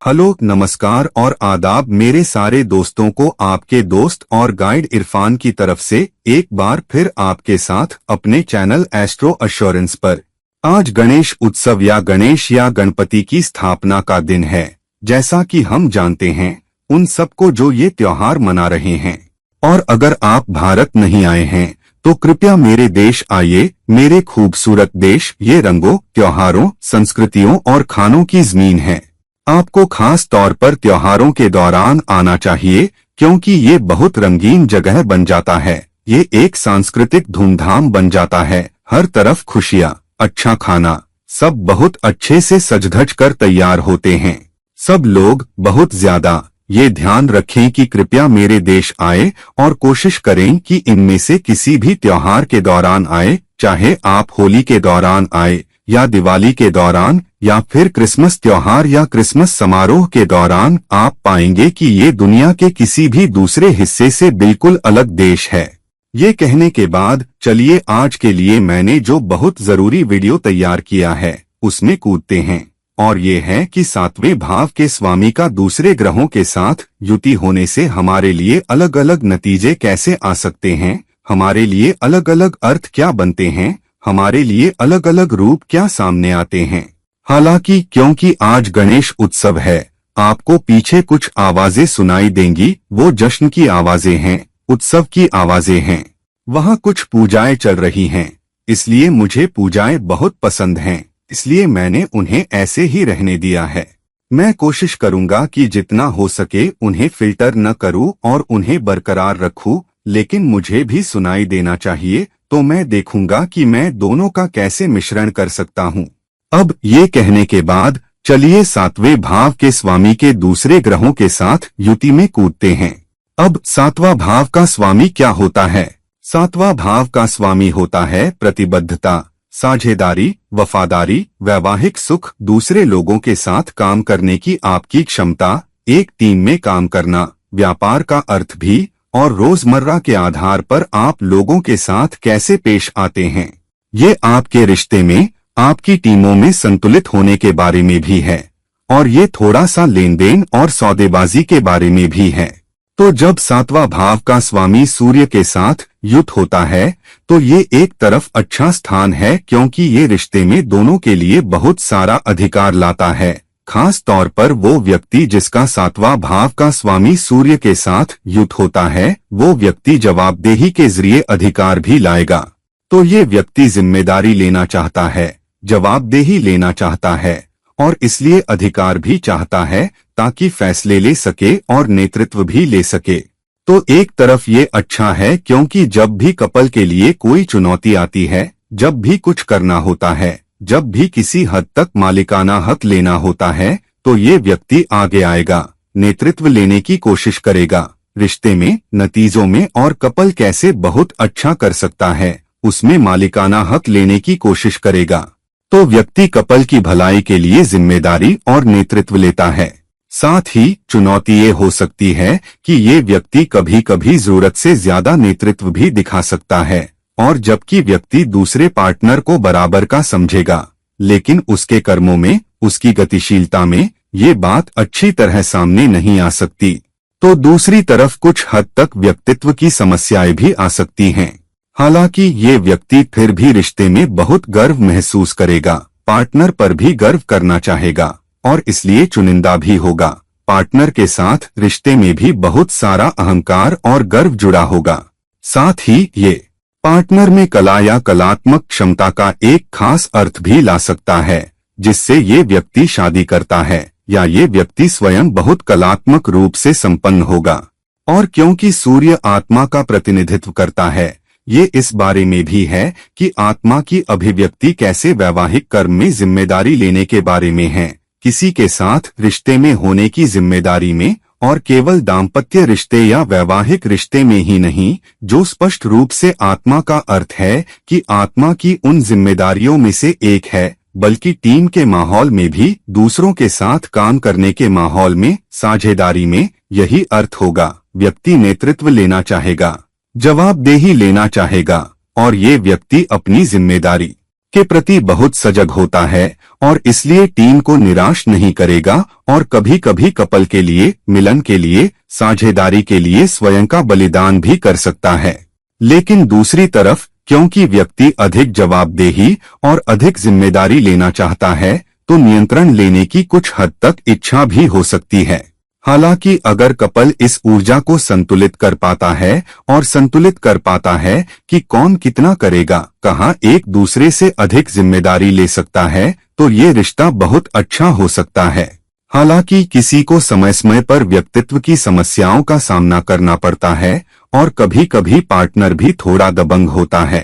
Hello, नमस्कार और आदाब मेरे सारे दोस्तों को आपके दोस्त और गाइड इरफान की तरफ से एक बार फिर आपके साथ अपने चैनल एस्ट्रो एश्योरेंस पर। आज गणेश उत्सव या गणेश या गणपति की स्थापना का दिन है। जैसा कि हम जानते हैं उन सबको जो ये त्योहार मना रहे हैं। और अगर आप भारत नहीं आए हैं तो कृपया मेरे देश आइए। मेरे खूबसूरत देश ये रंगों, त्योहारों, संस्कृतियों और खानों की जमीन है। आपको खास तौर पर त्योहारों के दौरान आना चाहिए क्योंकि ये बहुत रंगीन जगह बन जाता है। ये एक सांस्कृतिक धूमधाम बन जाता है। हर तरफ खुशियाँ, अच्छा खाना, सब बहुत अच्छे से सज-धज कर तैयार होते हैं। सब लोग बहुत ज्यादा। ये ध्यान रखें कि कृपया मेरे देश आए और कोशिश करें कि इनमें से किसी भी त्योहार के दौरान आए, चाहे आप होली के दौरान आए या दिवाली के दौरान या फिर क्रिसमस त्योहार या क्रिसमस समारोह के दौरान। आप पाएंगे कि ये दुनिया के किसी भी दूसरे हिस्से से बिल्कुल अलग देश है। ये कहने के बाद चलिए आज के लिए मैंने जो बहुत जरूरी वीडियो तैयार किया है उसमें कूदते हैं। और ये है कि सातवें भाव के स्वामी का दूसरे ग्रहों के साथ युति होने से हमारे लिए अलग अलग नतीजे कैसे आ सकते हैं, हमारे लिए अलग अलग अर्थ क्या बनते हैं, हमारे लिए अलग अलग रूप क्या सामने आते हैं। हालांकि क्योंकि आज गणेश उत्सव है, आपको पीछे कुछ आवाजें सुनाई देंगी। वो जश्न की आवाजें हैं, उत्सव की आवाजें हैं। वहाँ कुछ पूजाएं चल रही हैं, इसलिए मुझे पूजाएं बहुत पसंद हैं, इसलिए मैंने उन्हें ऐसे ही रहने दिया है। मैं कोशिश करूंगा कि जितना हो सके उन्हें फिल्टर न करूं और उन्हें बरकरार रखूं, लेकिन मुझे भी सुनाई देना चाहिए, तो मैं देखूंगा कि मैं दोनों का कैसे मिश्रण कर सकता हूं। अब ये कहने के बाद चलिए सातवें भाव के स्वामी के दूसरे ग्रहों के साथ युति में कूदते हैं। अब सातवां भाव का स्वामी क्या होता है? सातवां भाव का स्वामी होता है प्रतिबद्धता, साझेदारी, वफादारी, वैवाहिक सुख, दूसरे लोगों के साथ काम करने की आपकी क्षमता, एक टीम में काम करना, व्यापार का अर्थ भी, और रोजमर्रा के आधार पर आप लोगों के साथ कैसे पेश आते हैं। ये आपके रिश्ते में, आपकी टीमों में संतुलित होने के बारे में भी है, और ये थोड़ा सा लेन देन और सौदेबाजी के बारे में भी है। तो जब सातवां भाव का स्वामी सूर्य के साथ युत होता है तो ये एक तरफ अच्छा स्थान है क्योंकि ये रिश्ते में दोनों के लिए बहुत सारा अधिकार लाता है। खास तौर पर वो व्यक्ति जिसका सातवां भाव का स्वामी सूर्य के साथ युत होता है, वो व्यक्ति जवाबदेही के जरिए अधिकार भी लाएगा। तो ये व्यक्ति जिम्मेदारी लेना चाहता है, जवाबदेही लेना चाहता है और इसलिए अधिकार भी चाहता है ताकि फैसले ले सके और नेतृत्व भी ले सके। तो एक तरफ ये अच्छा है क्योंकि जब भी कपल के लिए कोई चुनौती आती है, जब भी कुछ करना होता है, जब भी किसी हद तक मालिकाना हक लेना होता है, तो ये व्यक्ति आगे आएगा, नेतृत्व लेने की कोशिश करेगा। रिश्ते में, नतीजों में और कपल कैसे बहुत अच्छा कर सकता है, उसमें मालिकाना हक लेने की कोशिश करेगा। तो व्यक्ति कपल की भलाई के लिए जिम्मेदारी और नेतृत्व लेता है। साथ ही चुनौती ये हो सकती है कि ये व्यक्ति कभी कभी जरूरत से ज्यादा नेतृत्व भी दिखा सकता है, और जबकि व्यक्ति दूसरे पार्टनर को बराबर का समझेगा, लेकिन उसके कर्मों में, उसकी गतिशीलता में ये बात अच्छी तरह सामने नहीं आ सकती। तो दूसरी तरफ कुछ हद तक व्यक्तित्व की समस्याएं भी आ सकती हैं। हालांकि ये व्यक्ति फिर भी रिश्ते में बहुत गर्व महसूस करेगा, पार्टनर पर भी गर्व करना चाहेगा और इसलिए चुनिंदा भी होगा। पार्टनर के साथ रिश्ते में भी बहुत सारा अहंकार और गर्व जुड़ा होगा। साथ ही ये पार्टनर में कला या कलात्मक क्षमता का एक खास अर्थ भी ला सकता है, जिससे ये व्यक्ति शादी करता है या ये व्यक्ति स्वयं बहुत कलात्मक रूप से संपन्न होगा। और क्योंकि सूर्य आत्मा का प्रतिनिधित्व करता है, ये इस बारे में भी है कि आत्मा की अभिव्यक्ति कैसे वैवाहिक कर्म में जिम्मेदारी लेने के बारे में है, किसी के साथ रिश्ते में होने की जिम्मेदारी में, और केवल दाम्पत्य रिश्ते या वैवाहिक रिश्ते में ही नहीं, जो स्पष्ट रूप से आत्मा का अर्थ है कि आत्मा की उन जिम्मेदारियों में से एक है, बल्कि टीम के माहौल में भी, दूसरों के साथ काम करने के माहौल में, साझेदारी में यही अर्थ होगा। व्यक्ति नेतृत्व लेना चाहेगा, जवाबदेही लेना चाहेगा और ये व्यक्ति अपनी जिम्मेदारी के प्रति बहुत सजग होता है और इसलिए टीम को निराश नहीं करेगा और कभी कभी कपल के लिए, मिलन के लिए, साझेदारी के लिए स्वयं का बलिदान भी कर सकता है। लेकिन दूसरी तरफ क्योंकि व्यक्ति अधिक जवाबदेही और अधिक जिम्मेदारी लेना चाहता है तो नियंत्रण लेने की कुछ हद तक इच्छा भी हो सकती है। हालांकि अगर कपल इस ऊर्जा को संतुलित कर पाता है और संतुलित कर पाता है कि कौन कितना करेगा, कहाँ एक दूसरे से अधिक जिम्मेदारी ले सकता है, तो ये रिश्ता बहुत अच्छा हो सकता है। हालांकि किसी को समय समय पर व्यक्तित्व की समस्याओं का सामना करना पड़ता है और कभी कभी पार्टनर भी थोड़ा दबंग होता है।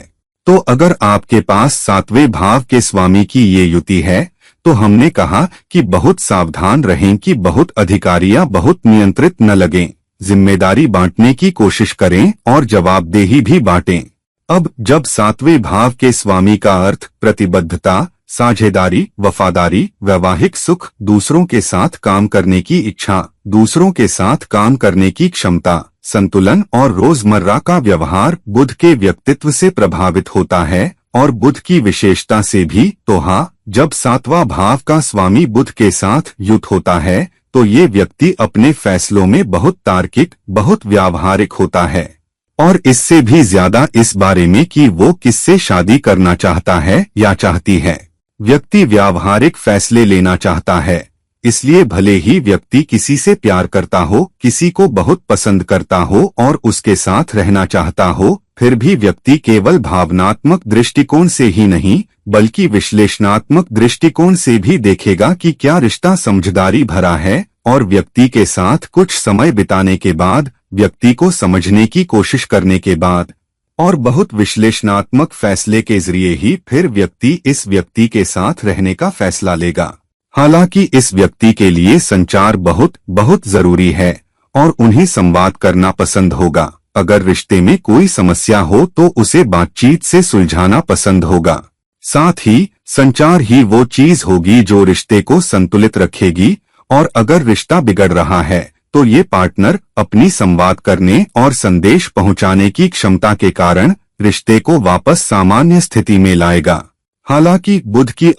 तो अगर आपके पास सातवें भाव के स्वामी की ये युति है तो हमने कहा कि बहुत सावधान रहें कि बहुत अधिकारी या बहुत नियंत्रित न लगें। जिम्मेदारी बांटने की कोशिश करें और जवाबदेही भी बांटें। अब जब सातवें भाव के स्वामी का अर्थ प्रतिबद्धता, साझेदारी, वफादारी, वैवाहिक सुख, दूसरों के साथ काम करने की इच्छा, दूसरों के साथ काम करने की क्षमता, संतुलन और रोजमर्रा का व्यवहार बुध के व्यक्तित्व से प्रभावित होता है और बुध की विशेषता से भी। तो हाँ, जब सातवां भाव का स्वामी बुध के साथ युत होता है तो ये व्यक्ति अपने फैसलों में बहुत तार्किक, बहुत व्यावहारिक होता है और इससे भी ज्यादा इस बारे में कि वो किससे शादी करना चाहता है या चाहती है। व्यक्ति व्यावहारिक फैसले लेना चाहता है, इसलिए भले ही व्यक्ति किसी से प्यार करता हो, किसी को बहुत पसंद करता हो और उसके साथ रहना चाहता हो, फिर भी व्यक्ति केवल भावनात्मक दृष्टिकोण से ही नहीं बल्कि विश्लेषणात्मक दृष्टिकोण से भी देखेगा कि क्या रिश्ता समझदारी भरा है और व्यक्ति के साथ कुछ समय बिताने के बाद, व्यक्ति को समझने की कोशिश करने के बाद और बहुत विश्लेषणात्मक फैसले के जरिए ही फिर व्यक्ति इस व्यक्ति के साथ रहने का फैसला लेगा। हालांकि इस व्यक्ति के लिए संचार बहुत बहुत जरूरी है और उन्हें संवाद करना पसंद होगा। अगर रिश्ते में कोई समस्या हो तो उसे बातचीत से सुलझाना पसंद होगा। साथ ही संचार ही वो चीज होगी जो रिश्ते को संतुलित रखेगी और अगर रिश्ता बिगड़ रहा है तो ये पार्टनर अपनी संवाद करने और संदेश पहुंचाने की क्षमता के कारण रिश्ते को वापस सामान्य स्थिति में लाएगा। हालांकि बुध की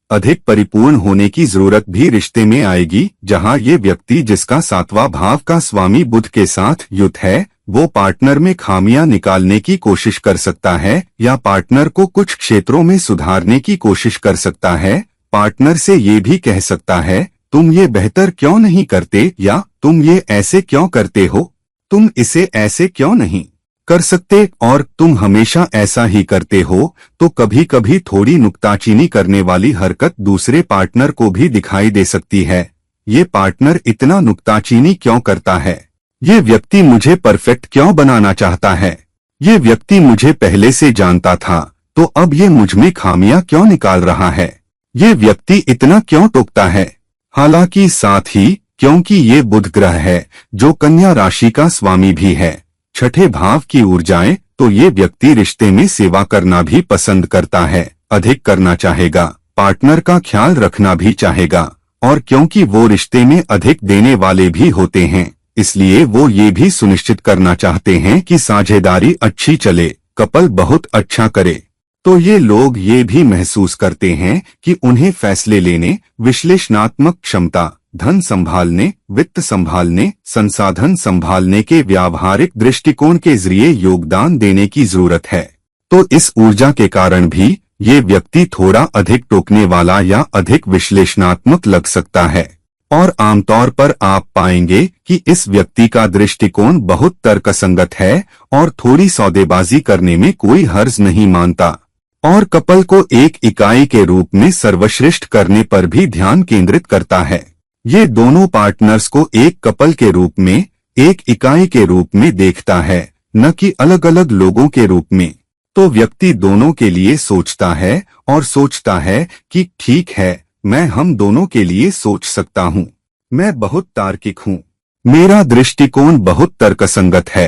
अधिक परिपूर्ण होने की जरूरत भी रिश्ते में आएगी, जहां ये व्यक्ति जिसका सातवां भाव का स्वामी बुध के साथ युत है वो पार्टनर में खामियां निकालने की कोशिश कर सकता है या पार्टनर को कुछ क्षेत्रों में सुधारने की कोशिश कर सकता है। पार्टनर से ये भी कह सकता है, तुम ये बेहतर क्यों नहीं करते, या तुम ये ऐसे क्यों करते हो, तुम इसे ऐसे क्यों नहीं कर सकते, और तुम हमेशा ऐसा ही करते हो। तो कभी कभी थोड़ी नुक्ताचीनी करने वाली हरकत दूसरे पार्टनर को भी दिखाई दे सकती है। ये पार्टनर इतना नुक्ताचीनी क्यों करता है, ये व्यक्ति मुझे परफेक्ट क्यों बनाना चाहता है, ये व्यक्ति मुझे पहले से जानता था तो अब ये मुझमें खामियां क्यों निकाल रहा है, ये व्यक्ति इतना क्यों टोकता है। हालांकि साथ ही क्योंकि ये बुध ग्रह है जो कन्या राशि का स्वामी भी है, छठे भाव की ऊर्जाएं, तो ये व्यक्ति रिश्ते में सेवा करना भी पसंद करता है, अधिक करना चाहेगा, पार्टनर का ख्याल रखना भी चाहेगा और क्योंकि वो रिश्ते में अधिक देने वाले भी होते हैं इसलिए वो ये भी सुनिश्चित करना चाहते हैं कि साझेदारी अच्छी चले, कपल बहुत अच्छा करे। तो ये लोग ये भी महसूस करते हैं कि उन्हें फैसले लेने, विश्लेषणात्मक क्षमता, धन संभालने, वित्त संभालने, संसाधन संभालने के व्यावहारिक दृष्टिकोण के जरिए योगदान देने की जरूरत है। तो इस ऊर्जा के कारण भी ये व्यक्ति थोड़ा अधिक टोकने वाला या अधिक विश्लेषणात्मक लग सकता है और आमतौर पर आप पाएंगे कि इस व्यक्ति का दृष्टिकोण बहुत तर्कसंगत है और थोड़ी सौदेबाजी करने में कोई हर्ज नहीं मानता और कपल को एक इकाई के रूप में सर्वश्रेष्ठ करने पर भी ध्यान केंद्रित करता है। ये दोनों पार्टनर्स को एक कपल के रूप में, एक इकाई के रूप में देखता है, न कि अलग अलग लोगों के रूप में। तो व्यक्ति दोनों के लिए सोचता है और सोचता है कि ठीक है, मैं हम दोनों के लिए सोच सकता हूँ, मैं बहुत तार्किक हूँ, मेरा दृष्टिकोण बहुत तर्कसंगत है,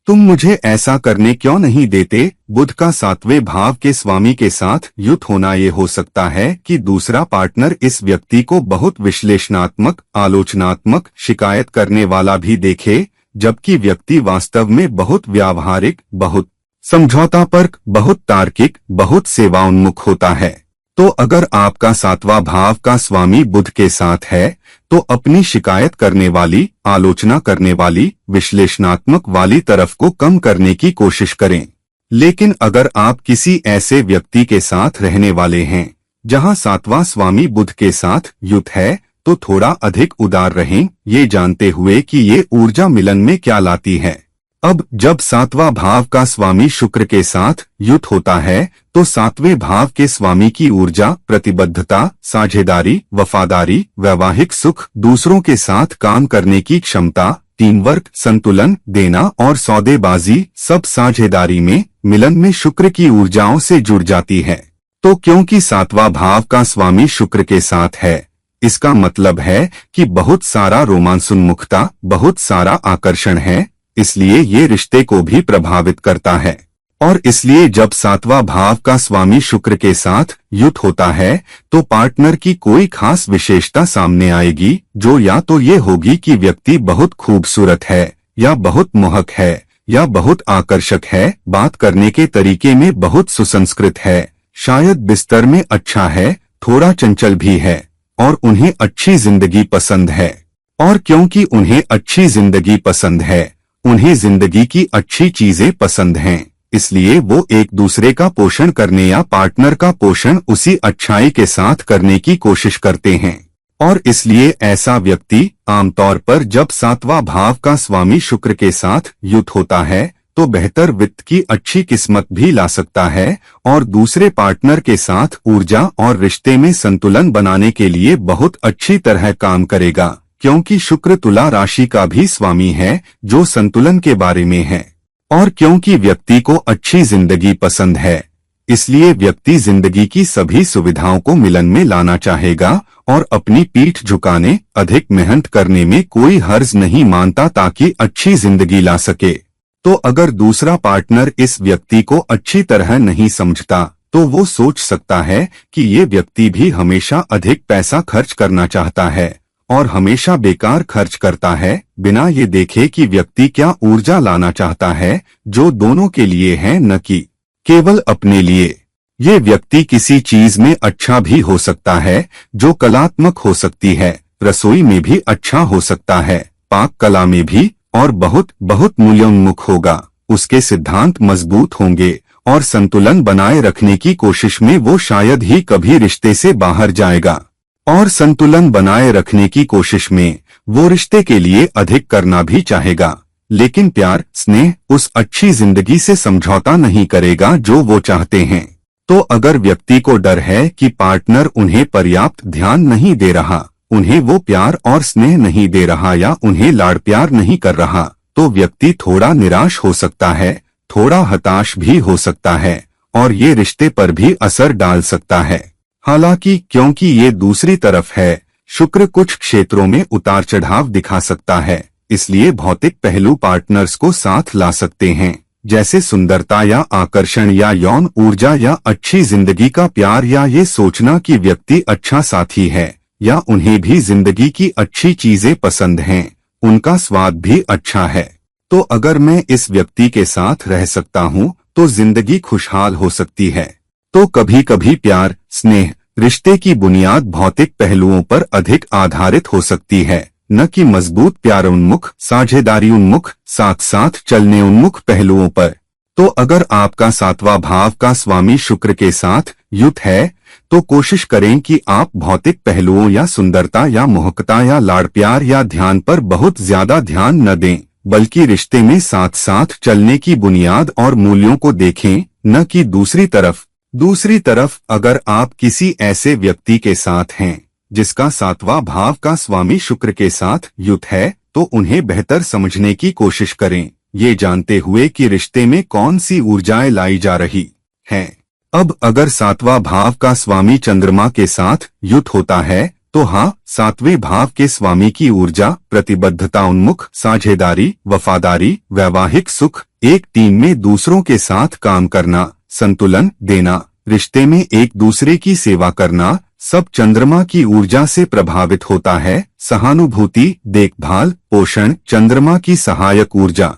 तुम मुझे ऐसा करने क्यों नहीं देते। बुध का सातवें भाव के स्वामी के साथ युत होना ये हो सकता है कि दूसरा पार्टनर इस व्यक्ति को बहुत विश्लेषणात्मक, आलोचनात्मक, शिकायत करने वाला भी देखे, जबकि व्यक्ति वास्तव में बहुत व्यावहारिक, बहुत समझौता परक, बहुत तार्किक, बहुत सेवाउन्मुख होता है। तो अगर आपका सातवां भाव का स्वामी बुध के साथ है तो अपनी शिकायत करने वाली, आलोचना करने वाली, विश्लेषणात्मक वाली तरफ को कम करने की कोशिश करें। लेकिन अगर आप किसी ऐसे व्यक्ति के साथ रहने वाले हैं जहां सातवां स्वामी बुध के साथ युत है तो थोड़ा अधिक उदार रहें, ये जानते हुए कि ये ऊर्जा मिलन में क्या लाती है। अब जब सातवां भाव का स्वामी शुक्र के साथ युत होता है तो सातवें भाव के स्वामी की ऊर्जा प्रतिबद्धता, साझेदारी, वफादारी, वैवाहिक सुख, दूसरों के साथ काम करने की क्षमता, टीम वर्क, संतुलन, देना और सौदेबाजी, सब साझेदारी में मिलन में शुक्र की ऊर्जाओं से जुड़ जाती है। तो क्योंकि सातवां भाव का स्वामी शुक्र के साथ है, इसका मतलब है कि बहुत सारा रोमांसोन्मुखता, बहुत सारा आकर्षण है, इसलिए ये रिश्ते को भी प्रभावित करता है। और इसलिए जब सातवां भाव का स्वामी शुक्र के साथ युत होता है तो पार्टनर की कोई खास विशेषता सामने आएगी, जो या तो ये होगी कि व्यक्ति बहुत खूबसूरत है, या बहुत मोहक है, या बहुत आकर्षक है, बात करने के तरीके में बहुत सुसंस्कृत है, शायद बिस्तर में अच्छा है, थोड़ा चंचल भी है, और उन्हें अच्छी जिंदगी पसंद है। और क्योंकि उन्हें अच्छी जिंदगी पसंद है, उन्हें जिंदगी की अच्छी चीजें पसंद हैं, इसलिए वो एक दूसरे का पोषण करने या पार्टनर का पोषण उसी अच्छाई के साथ करने की कोशिश करते हैं। और इसलिए ऐसा व्यक्ति आमतौर पर जब सातवां भाव का स्वामी शुक्र के साथ युत होता है तो बेहतर वित्त की अच्छी किस्मत भी ला सकता है और दूसरे पार्टनर के साथ ऊर्जा और रिश्ते में संतुलन बनाने के लिए बहुत अच्छी तरह काम करेगा, क्योंकि शुक्र तुला राशि का भी स्वामी है जो संतुलन के बारे में है। और क्योंकि व्यक्ति को अच्छी जिंदगी पसंद है, इसलिए व्यक्ति जिंदगी की सभी सुविधाओं को मिलन में लाना चाहेगा और अपनी पीठ झुकाने, अधिक मेहनत करने में कोई हर्ज नहीं मानता ताकि अच्छी जिंदगी ला सके। तो अगर दूसरा पार्टनर इस व्यक्ति को अच्छी तरह नहीं समझता तो वो सोच सकता है कि ये व्यक्ति भी हमेशा अधिक पैसा खर्च करना चाहता है और हमेशा बेकार खर्च करता है, बिना ये देखे कि व्यक्ति क्या ऊर्जा लाना चाहता है जो दोनों के लिए है, न कि केवल अपने लिए। ये व्यक्ति किसी चीज में अच्छा भी हो सकता है जो कलात्मक हो सकती है, रसोई में भी अच्छा हो सकता है, पाक कला में भी, और बहुत बहुत मूल्योन्मुख होगा। उसके सिद्धांत मजबूत होंगे और संतुलन बनाए रखने की कोशिश में वो शायद ही कभी रिश्ते से बाहर जाएगा। और संतुलन बनाए रखने की कोशिश में वो रिश्ते के लिए अधिक करना भी चाहेगा, लेकिन प्यार, स्नेह, उस अच्छी जिंदगी से समझौता नहीं करेगा जो वो चाहते हैं। तो अगर व्यक्ति को डर है कि पार्टनर उन्हें पर्याप्त ध्यान नहीं दे रहा, उन्हें वो प्यार और स्नेह नहीं दे रहा या उन्हें लाड़ प्यार नहीं कर रहा, तो व्यक्ति थोड़ा निराश हो सकता है, थोड़ा हताश भी हो सकता है और ये रिश्ते पर भी असर डाल सकता है। हालांकि क्योंकि ये दूसरी तरफ है, शुक्र कुछ क्षेत्रों में उतार चढ़ाव दिखा सकता है, इसलिए भौतिक पहलू पार्टनर्स को साथ ला सकते हैं, जैसे सुंदरता या आकर्षण या यौन ऊर्जा या अच्छी जिंदगी का प्यार, या ये सोचना कि व्यक्ति अच्छा साथी है या उन्हें भी जिंदगी की अच्छी चीजें पसंद हैं, उनका स्वाद भी अच्छा है। तो अगर मैं इस व्यक्ति के साथ रह सकता हूँ तो जिंदगी खुशहाल हो सकती है। तो कभी कभी प्यार, स्नेह, रिश्ते की बुनियाद भौतिक पहलुओं पर अधिक आधारित हो सकती है, न कि मजबूत प्यार उन्मुख, साझेदारी उन्मुख, साथ साथ चलने उन्मुख पहलुओं पर। तो अगर आपका सातवां भाव का स्वामी शुक्र के साथ युत है तो कोशिश करें कि आप भौतिक पहलुओं या सुंदरता या मोहकता या लाड़ प्यार या ध्यान पर बहुत ज्यादा ध्यान न दें, बल्कि रिश्ते में साथ साथ चलने की बुनियाद और मूल्यों को देखें, न कि दूसरी तरफ। दूसरी तरफ अगर आप किसी ऐसे व्यक्ति के साथ हैं जिसका सातवां भाव का स्वामी शुक्र के साथ युत है तो उन्हें बेहतर समझने की कोशिश करें, ये जानते हुए कि रिश्ते में कौन सी ऊर्जाएं लाई जा रही हैं। अब अगर सातवां भाव का स्वामी चंद्रमा के साथ युत होता है तो हाँ, सातवें भाव के स्वामी की ऊर्जा प्रतिबद्धता उन्मुख, साझेदारी, वफादारी, वैवाहिक सुख, एक टीम में दूसरों के साथ काम करना, संतुलन, देना, रिश्ते में एक दूसरे की सेवा करना, सब चंद्रमा की ऊर्जा से प्रभावित होता है। सहानुभूति, देखभाल, पोषण, चंद्रमा की सहायक ऊर्जा।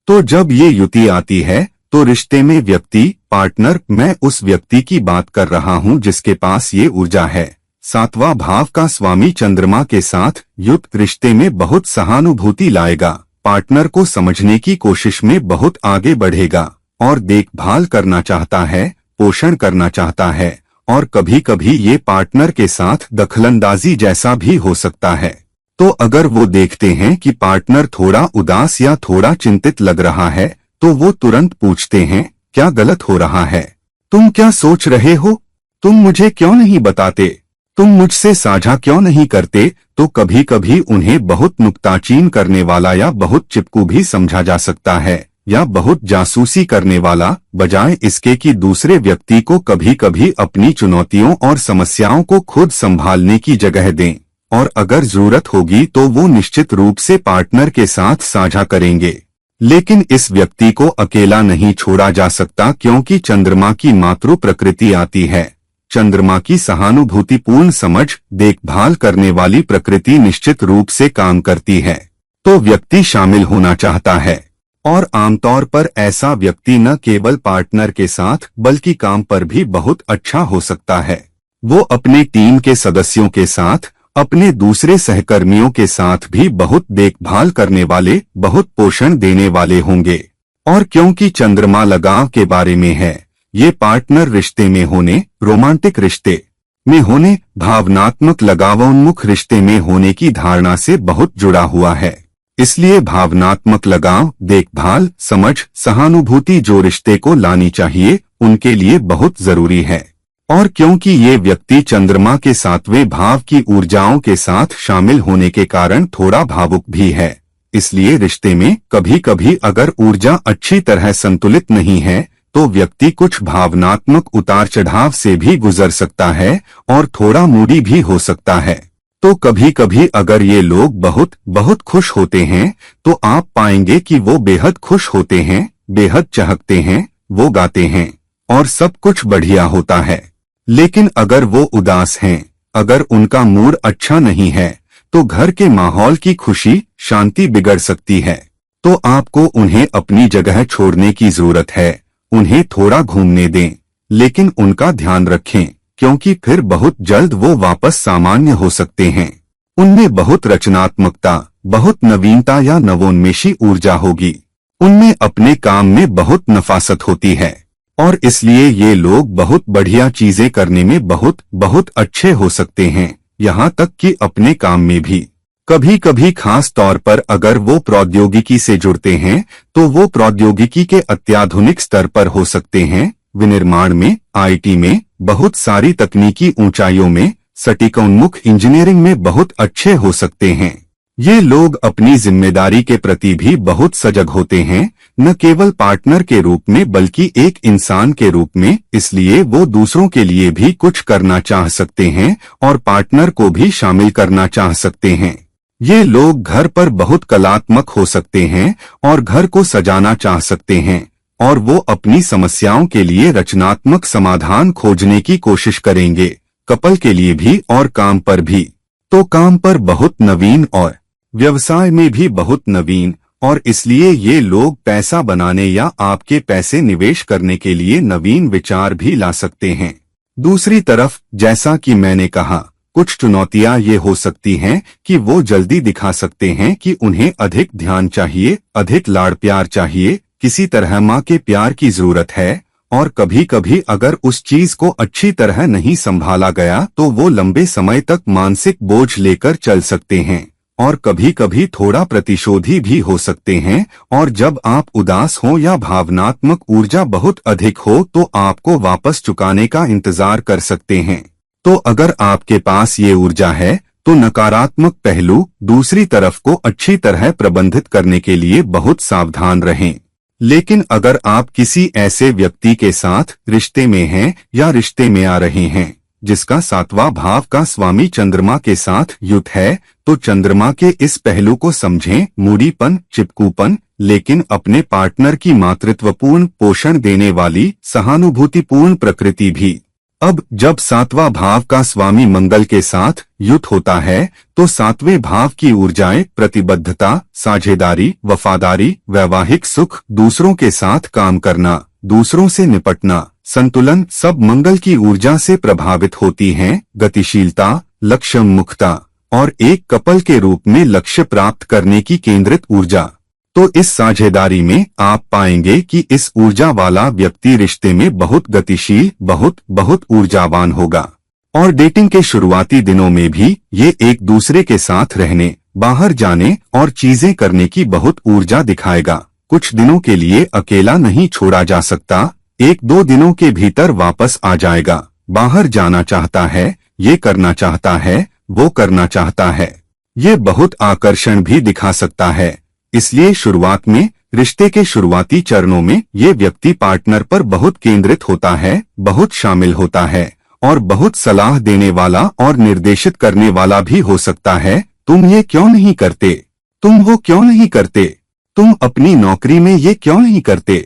तो जब ये युति आती है तो रिश्ते में व्यक्ति पार्टनर, मैं उस व्यक्ति की बात कर रहा हूं जिसके पास ये ऊर्जा है। सातवां भाव का स्वामी चंद्रमा के साथ युक्त रिश्ते में बहुत सहानुभूति लाएगा, पार्टनर को समझने की कोशिश में बहुत आगे बढ़ेगा और देखभाल करना चाहता है, पोषण करना चाहता है, और कभी कभी ये पार्टनर के साथ दखलंदाजी जैसा भी हो सकता है। तो अगर वो देखते हैं कि पार्टनर थोड़ा उदास या थोड़ा चिंतित लग रहा है तो वो तुरंत पूछते हैं, क्या गलत हो रहा है? तुम क्या सोच रहे हो? तुम मुझे क्यों नहीं बताते? तुम मुझसे साझा क्यों नहीं करते? तो कभी कभी उन्हें बहुत नुक्ताचीन करने वाला या बहुत चिपकू भी समझा जा सकता है, या बहुत जासूसी करने वाला, बजाय इसके कि दूसरे व्यक्ति को कभी कभी अपनी चुनौतियों और समस्याओं को खुद संभालने की जगह दें, और अगर जरूरत होगी तो वो निश्चित रूप से पार्टनर के साथ साझा करेंगे। लेकिन इस व्यक्ति को अकेला नहीं छोड़ा जा सकता, क्योंकि चंद्रमा की मातृ प्रकृति आती है। चंद्रमा की सहानुभूतिपूर्ण समझ, देखभाल करने वाली प्रकृति निश्चित रूप से काम करती है। तो व्यक्ति शामिल होना चाहता है, और आमतौर पर ऐसा व्यक्ति न केवल पार्टनर के साथ बल्कि काम पर भी बहुत अच्छा हो सकता है। वो अपने टीम के सदस्यों के साथ, अपने दूसरे सहकर्मियों के साथ भी बहुत देखभाल करने वाले, बहुत पोषण देने वाले होंगे। और क्योंकि चंद्रमा लगाव के बारे में है, ये पार्टनर रिश्ते में होने, रोमांटिक रिश्ते में होने, भावनात्मक लगावोन्मुख रिश्ते में होने की धारणा से बहुत जुड़ा हुआ है। इसलिए भावनात्मक लगाव, देखभाल, समझ, सहानुभूति जो रिश्ते को लानी चाहिए, उनके लिए बहुत जरूरी है। और क्योंकि ये व्यक्ति चंद्रमा के 7वें भाव की ऊर्जाओं के साथ शामिल होने के कारण थोड़ा भावुक भी है, इसलिए रिश्ते में कभी कभी अगर ऊर्जा अच्छी तरह संतुलित नहीं है तो व्यक्ति कुछ भावनात्मक उतार चढ़ाव से भी गुजर सकता है और थोड़ा मूडी भी हो सकता है। तो कभी कभी अगर ये लोग बहुत बहुत खुश होते हैं तो आप पाएंगे कि वो बेहद खुश होते हैं, बेहद चहकते हैं, वो गाते हैं और सब कुछ बढ़िया होता है। लेकिन अगर वो उदास हैं, अगर उनका मूड अच्छा नहीं है तो घर के माहौल की खुशी, शांति बिगड़ सकती है। तो आपको उन्हें अपनी जगह छोड़ने की जरूरत है, उन्हें थोड़ा घूमने दें, लेकिन उनका ध्यान रखें, क्योंकि फिर बहुत जल्द वो वापस सामान्य हो सकते हैं। उनमें बहुत रचनात्मकता, बहुत नवीनता या नवोन्मेषी ऊर्जा होगी। उनमें अपने काम में बहुत नफासत होती है और इसलिए ये लोग बहुत बढ़िया चीजें करने में बहुत बहुत अच्छे हो सकते हैं, यहाँ तक कि अपने काम में भी। कभी कभी खास तौर पर अगर वो प्रौद्योगिकी से जुड़ते हैं तो वो प्रौद्योगिकी के अत्याधुनिक स्तर पर हो सकते हैं, विनिर्माण में, आईटी में, बहुत सारी तकनीकी ऊंचाइयों में, सटीकोन्मुख इंजीनियरिंग में बहुत अच्छे हो सकते हैं। ये लोग अपनी जिम्मेदारी के प्रति भी बहुत सजग होते हैं, न केवल पार्टनर के रूप में बल्कि एक इंसान के रूप में, इसलिए वो दूसरों के लिए भी कुछ करना चाह सकते हैं और पार्टनर को भी शामिल करना चाह सकते हैं। ये लोग घर पर बहुत कलात्मक हो सकते हैं और घर को सजाना चाह सकते हैं और वो अपनी समस्याओं के लिए रचनात्मक समाधान खोजने की कोशिश करेंगे, कपल के लिए भी और काम पर भी। तो काम पर बहुत नवीन और व्यवसाय में भी बहुत नवीन, और इसलिए ये लोग पैसा बनाने या आपके पैसे निवेश करने के लिए नवीन विचार भी ला सकते हैं। दूसरी तरफ, जैसा कि मैंने कहा, कुछ चुनौतियां ये हो सकती हैं कि वो जल्दी दिखा सकते हैं कि उन्हें अधिक ध्यान चाहिए, अधिक लाड़ प्यार चाहिए, किसी तरह माँ के प्यार की जरूरत है, और कभी कभी अगर उस चीज को अच्छी तरह नहीं संभाला गया तो वो लंबे समय तक मानसिक बोझ लेकर चल सकते हैं और कभी कभी थोड़ा प्रतिशोधी भी हो सकते हैं। और जब आप उदास हो या भावनात्मक ऊर्जा बहुत अधिक हो तो आपको वापस चुकाने का इंतजार कर सकते हैं। तो अगर आपके पास ये ऊर्जा है तो नकारात्मक पहलू दूसरी तरफ को अच्छी तरह प्रबंधित करने के लिए बहुत सावधान रहें। लेकिन अगर आप किसी ऐसे व्यक्ति के साथ रिश्ते में हैं या रिश्ते में आ रहे हैं जिसका 7वां भाव का स्वामी चंद्रमा के साथ युक्त है, तो चंद्रमा के इस पहलू को समझें, मूडीपन, चिपकूपन, लेकिन अपने पार्टनर की मातृत्वपूर्ण, पोषण देने वाली, सहानुभूतिपूर्ण प्रकृति भी। अब जब सातवां भाव का स्वामी मंगल के साथ युत होता है तो सातवें भाव की ऊर्जाएं प्रतिबद्धता, साझेदारी, वफादारी, वैवाहिक सुख, दूसरों के साथ काम करना, दूसरों से निपटना, संतुलन, सब मंगल की ऊर्जा से प्रभावित होती हैं। गतिशीलता, लक्ष्योन्मुखता और एक कपल के रूप में लक्ष्य प्राप्त करने की केंद्रित ऊर्जा। तो इस साझेदारी में आप पाएंगे कि इस ऊर्जा वाला व्यक्ति रिश्ते में बहुत गतिशील, बहुत ऊर्जावान होगा और डेटिंग के शुरुआती दिनों में भी ये एक दूसरे के साथ रहने, बाहर जाने और चीजें करने की बहुत ऊर्जा दिखाएगा। कुछ दिनों के लिए अकेला नहीं छोड़ा जा सकता, 1-2 दिनों के भीतर वापस आ जाएगा। बाहर जाना चाहता है, ये करना चाहता है, वो करना चाहता है। ये बहुत आकर्षण भी दिखा सकता है। इसलिए शुरुआत में, रिश्ते के शुरुआती चरणों में ये व्यक्ति पार्टनर पर बहुत केंद्रित होता है, बहुत शामिल होता है और बहुत सलाह देने वाला और निर्देशित करने वाला भी हो सकता है। तुम ये क्यों नहीं करते? तुम वो क्यों नहीं करते? तुम अपनी नौकरी में ये क्यों नहीं करते?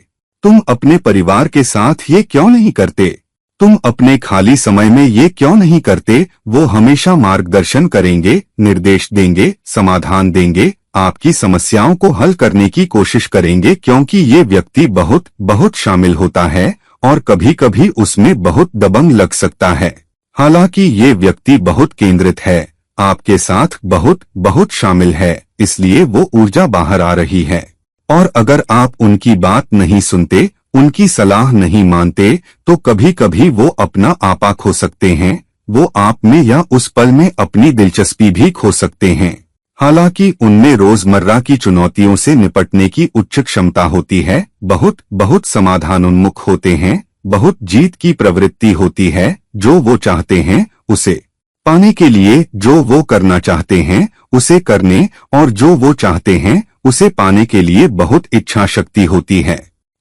तुम अपने परिवार के साथ ये क्यों नहीं करते? तुम अपने खाली समय में ये क्यों नहीं करते? वो हमेशा मार्गदर्शन करेंगे, निर्देश देंगे, समाधान देंगे, आपकी समस्याओं को हल करने की कोशिश करेंगे, क्योंकि ये व्यक्ति बहुत शामिल होता है और कभी कभी उसमें बहुत दबंग लग सकता है। हालांकि ये व्यक्ति बहुत केंद्रित है, आपके साथ बहुत शामिल है, इसलिए वो ऊर्जा बाहर आ रही है। और अगर आप उनकी बात नहीं सुनते, उनकी सलाह नहीं मानते, तो कभी कभी वो अपना आपा खो सकते हैं। वो आप में या उस पल में अपनी दिलचस्पी भी खो सकते हैं। हालांकि उनमें रोजमर्रा की चुनौतियों से निपटने की उच्च क्षमता होती है, बहुत समाधानोन्मुख होते हैं, बहुत जीत की प्रवृत्ति होती है। जो वो चाहते हैं उसे पाने के लिए, जो वो करना चाहते हैं उसे करने और जो वो चाहते हैं उसे पाने के लिए बहुत इच्छा शक्ति होती है।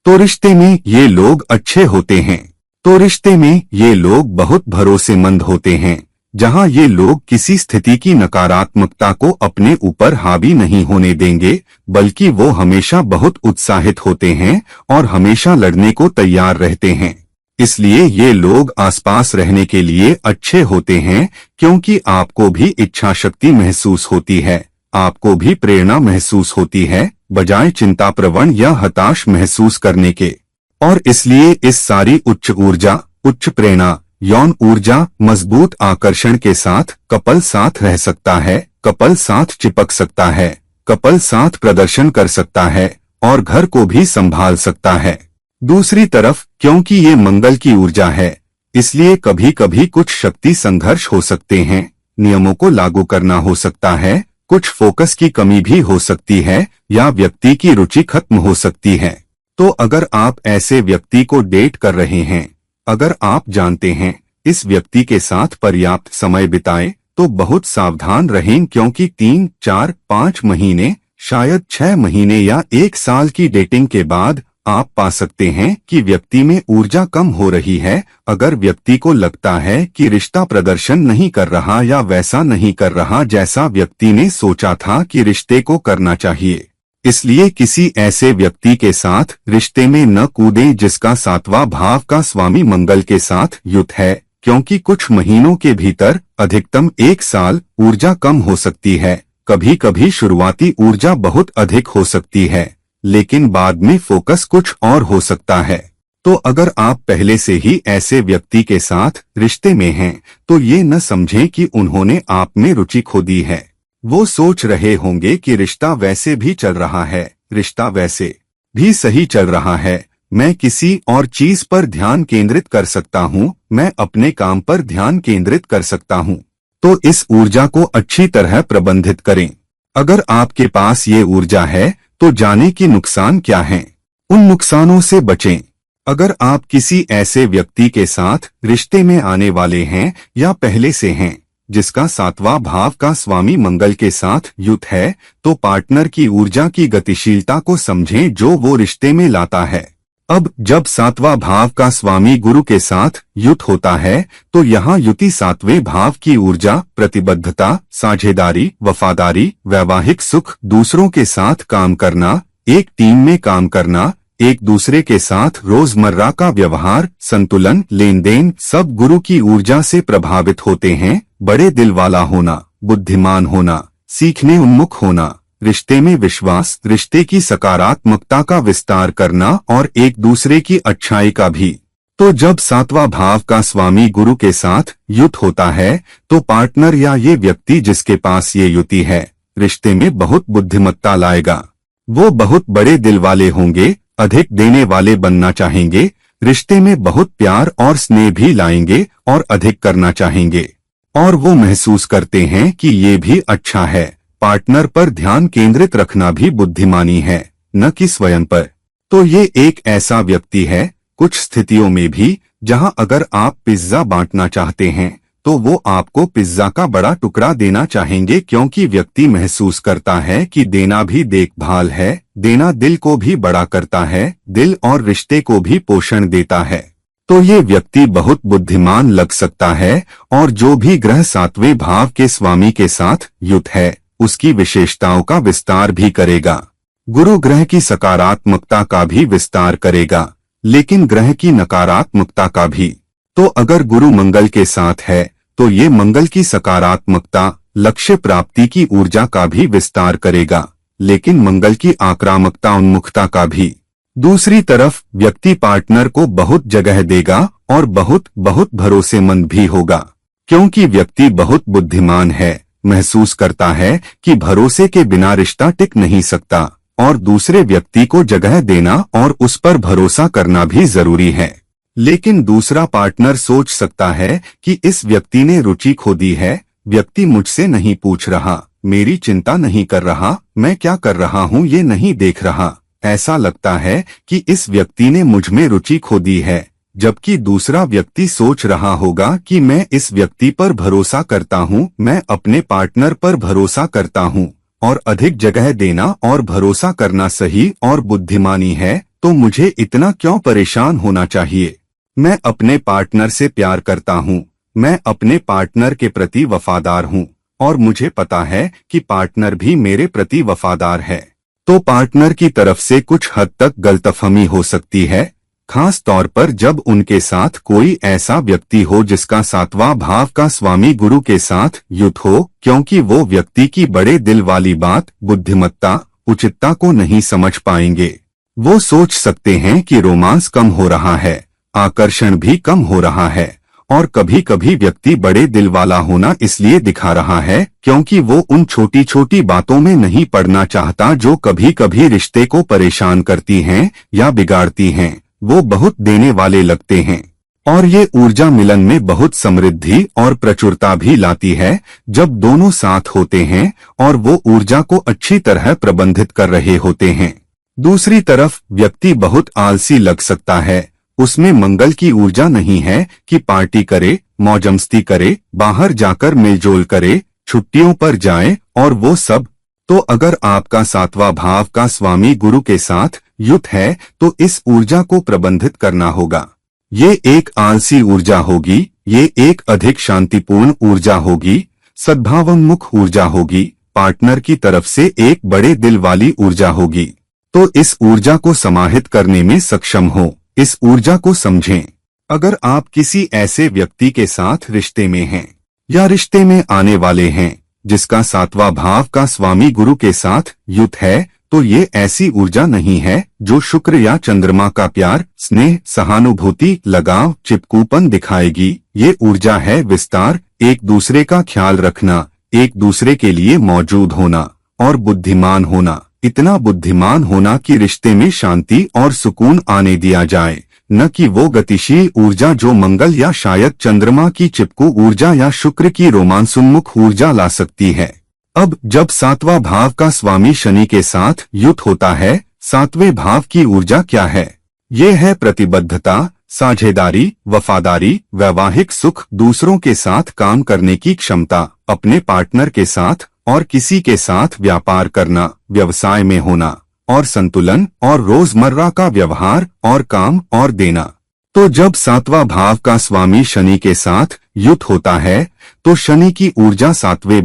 तो रिश्ते में ये लोग अच्छे होते हैं। तो रिश्ते में ये लोग बहुत भरोसेमंद होते हैं, जहां ये लोग किसी स्थिति की नकारात्मकता को अपने ऊपर हावी नहीं होने देंगे, बल्कि वो हमेशा बहुत उत्साहित होते हैं और हमेशा लड़ने को तैयार रहते हैं। इसलिए ये लोग आसपास रहने के लिए अच्छे होते हैं, क्योंकि आपको भी इच्छा शक्ति महसूस होती है, आपको भी प्रेरणा महसूस होती है, बजाय चिंता प्रवण या हताश महसूस करने के। और इसलिए इस सारी उच्च ऊर्जा, उच्च प्रेरणा, यौन ऊर्जा, मजबूत आकर्षण के साथ कपल साथ रह सकता है, कपल साथ चिपक सकता है, कपल साथ प्रदर्शन कर सकता है और घर को भी संभाल सकता है। दूसरी तरफ, क्योंकि ये मंगल की ऊर्जा है, इसलिए कभी कभी कुछ शक्ति संघर्ष हो सकते हैं, नियमों को लागू करना हो सकता है, कुछ फोकस की कमी भी हो सकती है या व्यक्ति की रुचि खत्म हो सकती है। तो अगर आप ऐसे व्यक्ति को डेट कर रहे हैं, अगर आप जानते हैं इस व्यक्ति के साथ पर्याप्त समय बिताएं, तो बहुत सावधान रहें, क्योंकि 3, 4, 5 महीने, शायद 6 महीने या 1 साल की डेटिंग के बाद आप पा सकते हैं कि व्यक्ति में ऊर्जा कम हो रही है। अगर व्यक्ति को लगता है कि रिश्ता प्रदर्शन नहीं कर रहा या वैसा नहीं कर रहा जैसा व्यक्ति ने सोचा था कि रिश्ते को करना चाहिए, इसलिए किसी ऐसे व्यक्ति के साथ रिश्ते में न कूदें जिसका सातवां भाव का स्वामी मंगल के साथ युत है, क्योंकि कुछ महीनों के भीतर, अधिकतम 1 साल, ऊर्जा कम हो सकती है। कभी कभी शुरुआती ऊर्जा बहुत अधिक हो सकती है, लेकिन बाद में फोकस कुछ और हो सकता है। तो अगर आप पहले से ही ऐसे व्यक्ति के साथ रिश्ते में हैं, तो ये न समझें कि उन्होंने आप में रुचि खो दी है। वो सोच रहे होंगे कि रिश्ता वैसे भी चल रहा है, रिश्ता वैसे भी सही चल रहा है, मैं किसी और चीज पर ध्यान केंद्रित कर सकता हूँ, मैं अपने काम पर ध्यान केंद्रित कर सकता हूँ। तो इस ऊर्जा को अच्छी तरह प्रबंधित करें। अगर आपके पास ये ऊर्जा है तो जाने कि नुकसान क्या हैं, उन नुकसानों से बचें। अगर आप किसी ऐसे व्यक्ति के साथ रिश्ते में आने वाले हैं या पहले से हैं जिसका सातवां भाव का स्वामी मंगल के साथ युत है, तो पार्टनर की ऊर्जा की गतिशीलता को समझें जो वो रिश्ते में लाता है। अब जब सातवां भाव का स्वामी गुरु के साथ युत होता है, तो यहाँ युति सातवें भाव की ऊर्जा, प्रतिबद्धता, साझेदारी, वफादारी, वैवाहिक सुख, दूसरों के साथ काम करना, एक टीम में काम करना, एक दूसरे के साथ रोजमर्रा का व्यवहार, संतुलन, लेन देन सब गुरु की ऊर्जा से प्रभावित होते हैं। बड़े दिल वाला होना, बुद्धिमान होना, सीखने उन्मुख होना, रिश्ते में विश्वास, रिश्ते की सकारात्मकता का विस्तार करना और एक दूसरे की अच्छाई का भी। तो जब सातवां भाव का स्वामी गुरु के साथ युत होता है तो पार्टनर या ये व्यक्ति जिसके पास ये युति है रिश्ते में बहुत बुद्धिमत्ता लाएगा। वो बहुत बड़े दिल वाले होंगे, अधिक देने वाले बनना चाहेंगे, रिश्ते में बहुत प्यार और स्नेह भी लाएंगे और अधिक करना चाहेंगे। और वो महसूस करते हैं कि ये भी अच्छा है। पार्टनर पर ध्यान केंद्रित रखना भी बुद्धिमानी है, न कि स्वयं पर। तो ये एक ऐसा व्यक्ति है कुछ स्थितियों में भी जहां अगर आप पिज्जा बांटना चाहते हैं तो वो आपको पिज्जा का बड़ा टुकड़ा देना चाहेंगे, क्योंकि व्यक्ति महसूस करता है कि देना भी देखभाल है, देना दिल को भी बड़ा करता है, दिल और रिश्ते को भी पोषण देता है। तो ये व्यक्ति बहुत बुद्धिमान लग सकता है। और जो भी ग्रह सातवें भाव के स्वामी के साथ युत है उसकी विशेषताओं का विस्तार भी करेगा। गुरु ग्रह की सकारात्मकता का भी विस्तार करेगा, लेकिन ग्रह की नकारात्मकता का भी। तो अगर गुरु मंगल के साथ है तो ये मंगल की सकारात्मकता, लक्ष्य प्राप्ति की ऊर्जा का भी विस्तार करेगा, लेकिन मंगल की आक्रामकता, उन्मुखता का भी। दूसरी तरफ व्यक्ति पार्टनर को बहुत जगह देगा और बहुत बहुत भरोसेमंद भी होगा, क्योंकि व्यक्ति बहुत बुद्धिमान है, महसूस करता है कि भरोसे के बिना रिश्ता टिक नहीं सकता और दूसरे व्यक्ति को जगह देना और उस पर भरोसा करना भी जरूरी है। लेकिन दूसरा पार्टनर सोच सकता है कि इस व्यक्ति ने रुचि खो दी है, व्यक्ति मुझसे नहीं पूछ रहा, मेरी चिंता नहीं कर रहा, मैं क्या कर रहा हूँ ये नहीं देख रहा। ऐसा लगता है कि इस व्यक्ति ने मुझ में रुचि खो दी है, जबकि दूसरा व्यक्ति सोच रहा होगा कि मैं इस व्यक्ति पर भरोसा करता हूँ, मैं अपने पार्टनर पर भरोसा करता हूँ और अधिक जगह देना और भरोसा करना सही और बुद्धिमानी है, तो मुझे इतना क्यों परेशान होना चाहिए। मैं अपने पार्टनर से प्यार करता हूँ, मैं अपने पार्टनर के प्रति वफादार हूँ और मुझे पता है कि पार्टनर भी मेरे प्रति वफादार है। तो पार्टनर की तरफ से कुछ हद तक गलतफहमी हो सकती है, खास तौर पर जब उनके साथ कोई ऐसा व्यक्ति हो जिसका सातवां भाव का स्वामी गुरु के साथ युत हो, क्योंकि वो व्यक्ति की बड़े दिल वाली बात, बुद्धिमत्ता, उचितता को नहीं समझ पाएंगे। वो सोच सकते हैं कि रोमांस कम हो रहा है, आकर्षण भी कम हो रहा है और कभी कभी व्यक्ति बड़े दिल वाला होना इसलिए दिखा रहा है क्योंकि वो उन छोटी छोटी बातों में नहीं पड़ना चाहता जो कभी कभी रिश्ते को परेशान करती हैं या बिगाड़ती हैं। वो बहुत देने वाले लगते हैं और ये ऊर्जा मिलन में बहुत समृद्धि और प्रचुरता भी लाती है जब दोनों साथ होते हैं और वो ऊर्जा को अच्छी तरह प्रबंधित कर रहे होते हैं। दूसरी तरफ व्यक्ति बहुत आलसी लग सकता है, उसमें मंगल की ऊर्जा नहीं है कि पार्टी करे, मौजमस्ती करे, बाहर जाकर मिलजोल करे, छुट्टियों पर जाए और वो सब। तो अगर आपका सातवां भाव का स्वामी गुरु के साथ युत है तो इस ऊर्जा को प्रबंधित करना होगा। ये एक आलसी ऊर्जा होगी, ये एक अधिक शांतिपूर्ण ऊर्जा होगी, सद्भावोन्मुख ऊर्जा होगी, पार्टनर की तरफ से एक बड़े दिल वाली ऊर्जा होगी। तो इस ऊर्जा को समाहित करने में सक्षम हो, इस ऊर्जा को समझें। अगर आप किसी ऐसे व्यक्ति के साथ रिश्ते में हैं या रिश्ते में आने वाले हैं जिसका सातवां भाव का स्वामी गुरु के साथ युत है, तो ये ऐसी ऊर्जा नहीं है जो शुक्र या चंद्रमा का प्यार, स्नेह, सहानुभूति, लगाव, चिपकूपन दिखाएगी। ये ऊर्जा है विस्तार, एक दूसरे का ख्याल रखना, एक दूसरे के लिए मौजूद होना और बुद्धिमान होना। इतना बुद्धिमान होना कि रिश्ते में शांति और सुकून आने दिया जाए, न कि वो गतिशील ऊर्जा जो मंगल या शायद चंद्रमा की चिपकू ऊर्जा या शुक्र की रोमांसोन्मुख ऊर्जा ला सकती है। अब जब सातवां भाव का स्वामी शनि के साथ युत होता है, सातवें भाव की ऊर्जा क्या है? ये है प्रतिबद्धता, साझेदारी, वफादारी, वैवाहिक सुख, दूसरों के साथ काम करने की क्षमता, अपने पार्टनर के साथ और किसी के साथ व्यापार करना, व्यवसाय में होना और संतुलन और रोजमर्रा का व्यवहार और काम और देना। तो जब सातवां भाव का स्वामी शनि के साथ युत होता है तो शनि की ऊर्जा सातवें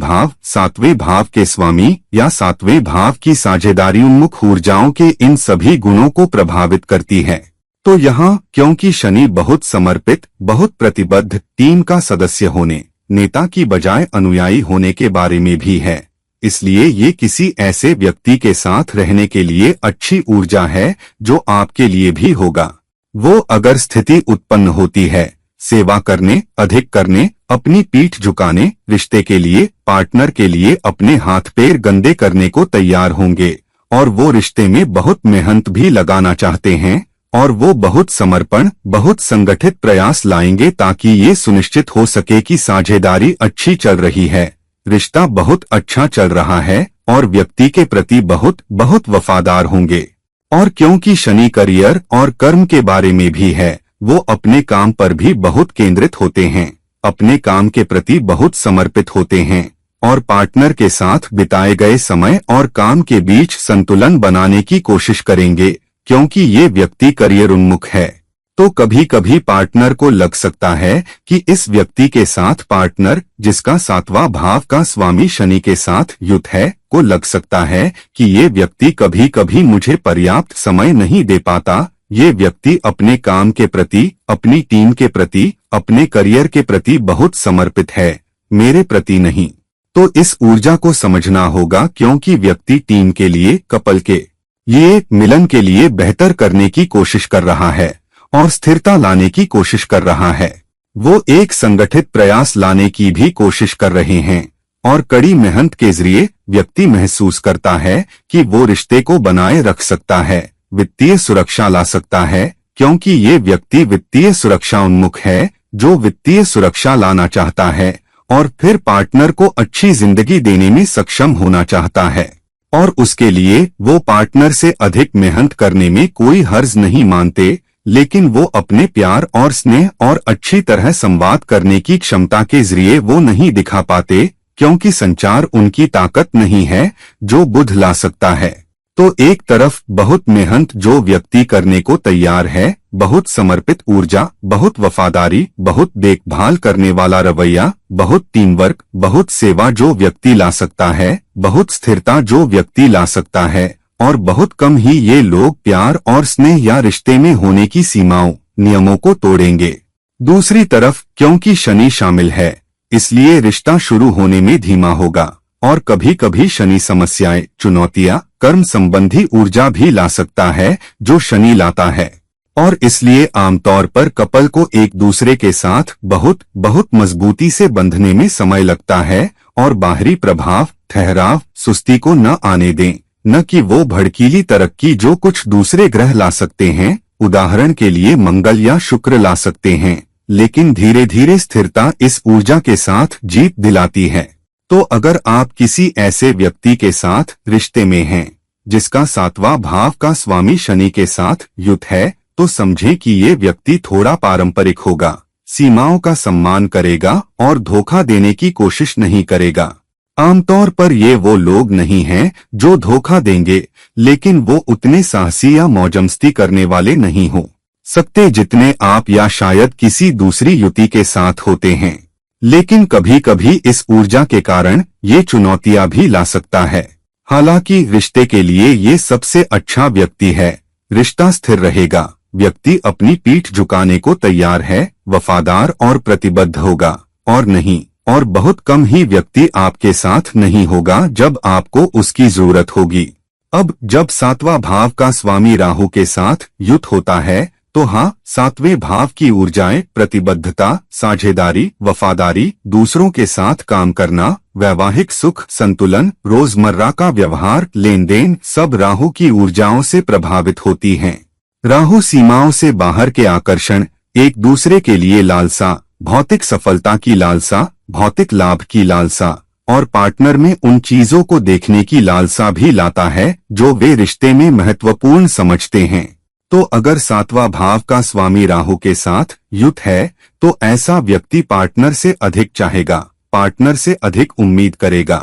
भाव के स्वामी या सातवें भाव की साझेदारी उन्मुख ऊर्जाओं के इन सभी गुणों को प्रभावित करती है। तो यहाँ क्योंकि शनि बहुत समर्पित, बहुत प्रतिबद्ध टीम का सदस्य होने, नेता की बजाय अनुयायी होने के बारे में भी है, इसलिए ये किसी ऐसे व्यक्ति के साथ रहने के लिए अच्छी ऊर्जा है जो आपके लिए भी होगा। वो अगर स्थिति उत्पन्न होती है सेवा करने, अधिक करने, अपनी पीठ झुकाने, रिश्ते के लिए, पार्टनर के लिए अपने हाथ पैर गंदे करने को तैयार होंगे और वो रिश्ते में बहुत मेहनत भी लगाना चाहते हैं और वो बहुत समर्पण, बहुत संगठित प्रयास लाएंगे ताकि ये सुनिश्चित हो सके कि साझेदारी अच्छी चल रही है, रिश्ता बहुत अच्छा चल रहा है और व्यक्ति के प्रति बहुत बहुत वफादार होंगे। और क्योंकि शनि करियर और कर्म के बारे में भी है, वो अपने काम पर भी बहुत केंद्रित होते हैं, अपने काम के प्रति बहुत समर्पित होते हैं और पार्टनर के साथ बिताए गए समय और काम के बीच संतुलन बनाने की कोशिश करेंगे। क्योंकि ये व्यक्ति करियर उन्मुख है तो कभी कभी पार्टनर को लग सकता है कि इस व्यक्ति के साथ, पार्टनर जिसका सातवां भाव का स्वामी शनि के साथ युत है, को लग सकता है कि ये व्यक्ति कभी कभी मुझे पर्याप्त समय नहीं दे पाता, ये व्यक्ति अपने काम के प्रति, अपनी टीम के प्रति, अपने करियर के प्रति बहुत समर्पित है, मेरे प्रति नहीं। तो इस ऊर्जा को समझना होगा क्योंकि व्यक्ति टीम के लिए, कपल के ये मिलन के लिए बेहतर करने की कोशिश कर रहा है और स्थिरता लाने की कोशिश कर रहा है। वो एक संगठित प्रयास लाने की भी कोशिश कर रहे हैं और कड़ी मेहनत के जरिए व्यक्ति महसूस करता है कि वो रिश्ते को बनाए रख सकता है, वित्तीय सुरक्षा ला सकता है, क्योंकि ये व्यक्ति वित्तीय सुरक्षा उन्मुख है जो वित्तीय सुरक्षा लाना चाहता है और फिर पार्टनर को अच्छी जिंदगी देने में सक्षम होना चाहता है और उसके लिए वो पार्टनर से अधिक मेहनत करने में कोई हर्ज नहीं मानते, लेकिन वो अपने प्यार और स्नेह और अच्छी तरह संवाद करने की क्षमता के जरिए वो नहीं दिखा पाते, क्योंकि संचार उनकी ताकत नहीं है जो बुद्ध ला सकता है। तो एक तरफ बहुत मेहनत जो व्यक्ति करने को तैयार है, बहुत समर्पित ऊर्जा, बहुत वफादारी, बहुत देखभाल करने वाला रवैया, बहुत टीम वर्क, बहुत सेवा जो व्यक्ति ला सकता है, बहुत स्थिरता जो व्यक्ति ला सकता है और बहुत कम ही ये लोग प्यार और स्नेह या रिश्ते में होने की सीमाओं, नियमों को तोड़ेंगे। दूसरी तरफ क्योंकि शनि शामिल है, इसलिए रिश्ता शुरू होने में धीमा होगा और कभी कभी शनि समस्याएं, चुनौतियां, कर्म संबंधी ऊर्जा भी ला सकता है जो शनि लाता है और इसलिए आमतौर पर कपल को एक दूसरे के साथ बहुत बहुत मजबूती से बंधने में समय लगता है और बाहरी प्रभाव, ठहराव, सुस्ती को न आने दें, न कि वो भड़कीली तरक्की जो कुछ दूसरे ग्रह ला सकते हैं, उदाहरण के लिए मंगल या शुक्र ला सकते हैं, लेकिन धीरे धीरे स्थिरता इस ऊर्जा के साथ जीत दिलाती है। तो अगर आप किसी ऐसे व्यक्ति के साथ रिश्ते में हैं जिसका सातवां भाव का स्वामी शनि के साथ युत है, तो समझें कि ये व्यक्ति थोड़ा पारंपरिक होगा, सीमाओं का सम्मान करेगा और धोखा देने की कोशिश नहीं करेगा। आमतौर पर ये वो लोग नहीं हैं जो धोखा देंगे, लेकिन वो उतने साहसी या मौजमस्ती करने वाले नहीं हो सकते जितने आप या शायद किसी दूसरी युति के साथ होते हैं। लेकिन कभी कभी इस ऊर्जा के कारण ये चुनौतियां भी ला सकता है। हालांकि रिश्ते के लिए ये सबसे अच्छा व्यक्ति है, रिश्ता स्थिर रहेगा, व्यक्ति अपनी पीठ झुकाने को तैयार है, वफादार और प्रतिबद्ध होगा और बहुत कम ही व्यक्ति आपके साथ नहीं होगा जब आपको उसकी जरूरत होगी। अब जब सातवां भाव का स्वामी राहु के साथ युत होता है तो हाँ, सातवें भाव की ऊर्जाएं, प्रतिबद्धता, साझेदारी, वफादारी, दूसरों के साथ काम करना, वैवाहिक सुख, संतुलन, रोजमर्रा का व्यवहार, लेन देन, सब राहु की ऊर्जाओं से प्रभावित होती हैं। राहु सीमाओं से बाहर के आकर्षण, एक दूसरे के लिए लालसा, भौतिक सफलता की लालसा, भौतिक लाभ की लालसा और पार्टनर में उन चीजों को देखने की लालसा भी लाता है जो वे रिश्ते में महत्वपूर्ण समझते हैं। तो अगर सातवां भाव का स्वामी राहु के साथ युत है तो ऐसा व्यक्ति पार्टनर से अधिक चाहेगा, पार्टनर से अधिक उम्मीद करेगा।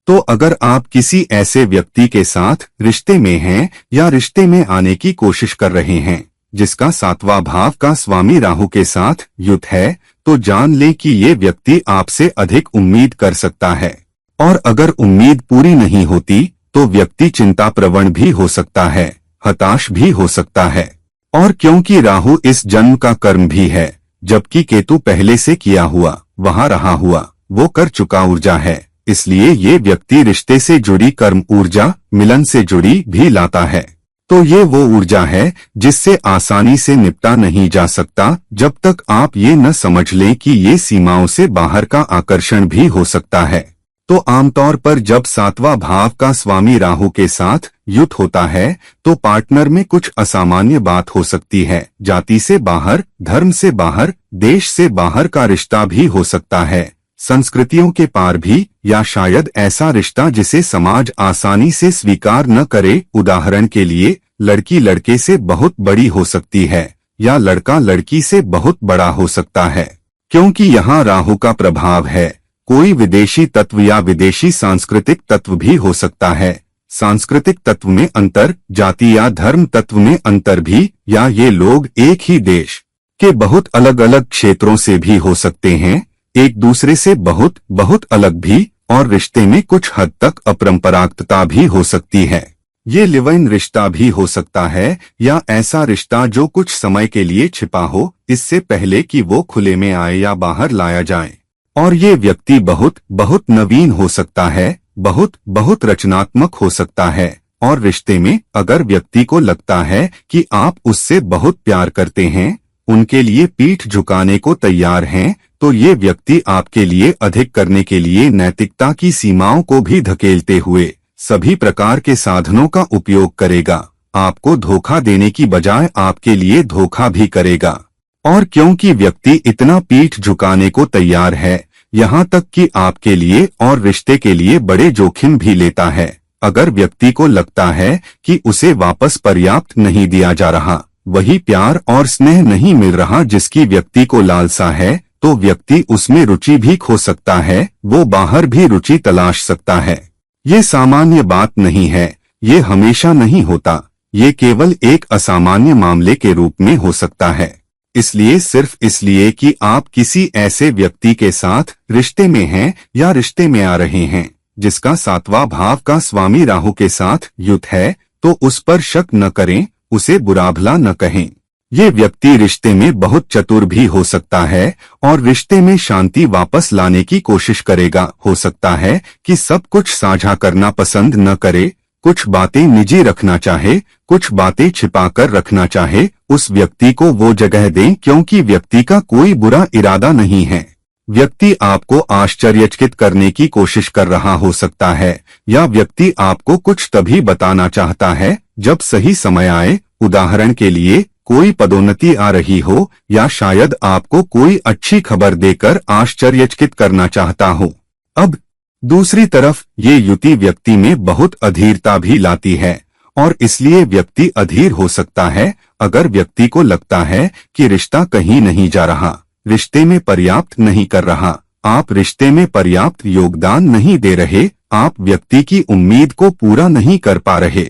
तो अगर आप किसी ऐसे व्यक्ति के साथ रिश्ते में हैं या रिश्ते में आने की कोशिश कर रहे हैं जिसका सातवां भाव का स्वामी राहु के साथ युत है, तो जान लें कि ये व्यक्ति आपसे अधिक उम्मीद कर सकता है। और अगर उम्मीद पूरी नहीं होती तो व्यक्ति चिंता प्रवण भी हो सकता है, हताश भी हो सकता है। और क्योंकि राहु इस जन्म का कर्म भी है, जबकि केतु पहले से किया हुआ, वहां रहा हुआ, वो कर चुका ऊर्जा है, इसलिए ये व्यक्ति रिश्ते से जुड़ी कर्म ऊर्जा, मिलन से जुड़ी भी लाता है। तो ये वो ऊर्जा है जिससे आसानी से निपटा नहीं जा सकता जब तक आप ये न समझ लें कि ये सीमाओं से बाहर का आकर्षण भी हो सकता है। तो आमतौर पर जब सातवां भाव का स्वामी राहु के साथ युत होता है तो पार्टनर में कुछ असामान्य बात हो सकती है। जाति से बाहर, धर्म से बाहर, देश से बाहर का रिश्ता भी हो सकता है, संस्कृतियों के पार भी, या शायद ऐसा रिश्ता जिसे समाज आसानी से स्वीकार न करे। उदाहरण के लिए लड़की लड़के से बहुत बड़ी हो सकती है या लड़का लड़की से बहुत बड़ा हो सकता है, क्योंकि यहाँ राहु का प्रभाव है। कोई विदेशी तत्व या विदेशी सांस्कृतिक तत्व भी हो सकता है। सांस्कृतिक तत्व में अंतर, जाति या धर्म तत्व में अंतर भी, या ये लोग एक ही देश के बहुत अलग अलग क्षेत्रों से भी हो सकते हैं, एक दूसरे से बहुत बहुत अलग भी, और रिश्ते में कुछ हद तक अपरंपरागतता भी हो सकती है। ये लिव इन रिश्ता भी हो सकता है, या ऐसा रिश्ता जो कुछ समय के लिए छिपा हो, इससे पहले कि वो खुले में आए या बाहर लाया जाए। और ये व्यक्ति बहुत बहुत नवीन हो सकता है, बहुत बहुत रचनात्मक हो सकता है। और रिश्ते में अगर व्यक्ति को लगता है कि आप उससे बहुत प्यार करते हैं, उनके लिए पीठ झुकाने को तैयार हैं, तो ये व्यक्ति आपके लिए अधिक करने के लिए नैतिकता की सीमाओं को भी धकेलते हुए सभी प्रकार के साधनों का उपयोग करेगा। आपको धोखा देने की बजाय आपके लिए धोखा भी करेगा। और क्योंकि व्यक्ति इतना पीठ झुकाने को तैयार है, यहाँ तक कि आपके लिए और रिश्ते के लिए बड़े जोखिम भी लेता है। अगर व्यक्ति को लगता है कि उसे वापस पर्याप्त नहीं दिया जा रहा, वही प्यार और स्नेह नहीं मिल रहा जिसकी व्यक्ति को लालसा है, तो व्यक्ति उसमें रुचि भी खो सकता है, वो बाहर भी रुचि तलाश सकता है। ये सामान्य बात नहीं है, ये हमेशा नहीं होता, ये केवल एक असामान्य मामले के रूप में हो सकता है। इसलिए सिर्फ इसलिए कि आप किसी ऐसे व्यक्ति के साथ रिश्ते में हैं या रिश्ते में आ रहे हैं जिसका सातवां भाव का स्वामी राहु के साथ युत है, तो उस पर शक न करें, उसे बुरा भला न कहें। ये व्यक्ति रिश्ते में बहुत चतुर भी हो सकता है और रिश्ते में शांति वापस लाने की कोशिश करेगा। हो सकता है कि सब कुछ साझा करना पसंद न करे, कुछ बातें निजी रखना चाहे, कुछ बातें छिपाकर रखना चाहे। उस व्यक्ति को वो जगह दें, क्योंकि व्यक्ति का कोई बुरा इरादा नहीं है। व्यक्ति आपको आश्चर्यचकित करने की कोशिश कर रहा हो सकता है, या व्यक्ति आपको कुछ तभी बताना चाहता है जब सही समय आए। उदाहरण के लिए कोई पदोन्नति आ रही हो, या शायद आपको कोई अच्छी खबर देकर आश्चर्यचकित करना चाहता हो। अब दूसरी तरफ ये युति व्यक्ति में बहुत अधीरता भी लाती है, और इसलिए व्यक्ति अधीर हो सकता है। अगर व्यक्ति को लगता है कि रिश्ता कहीं नहीं जा रहा, रिश्ते में पर्याप्त नहीं कर रहा, आप रिश्ते में पर्याप्त योगदान नहीं दे रहे, आप व्यक्ति की उम्मीद को पूरा नहीं कर पा रहे,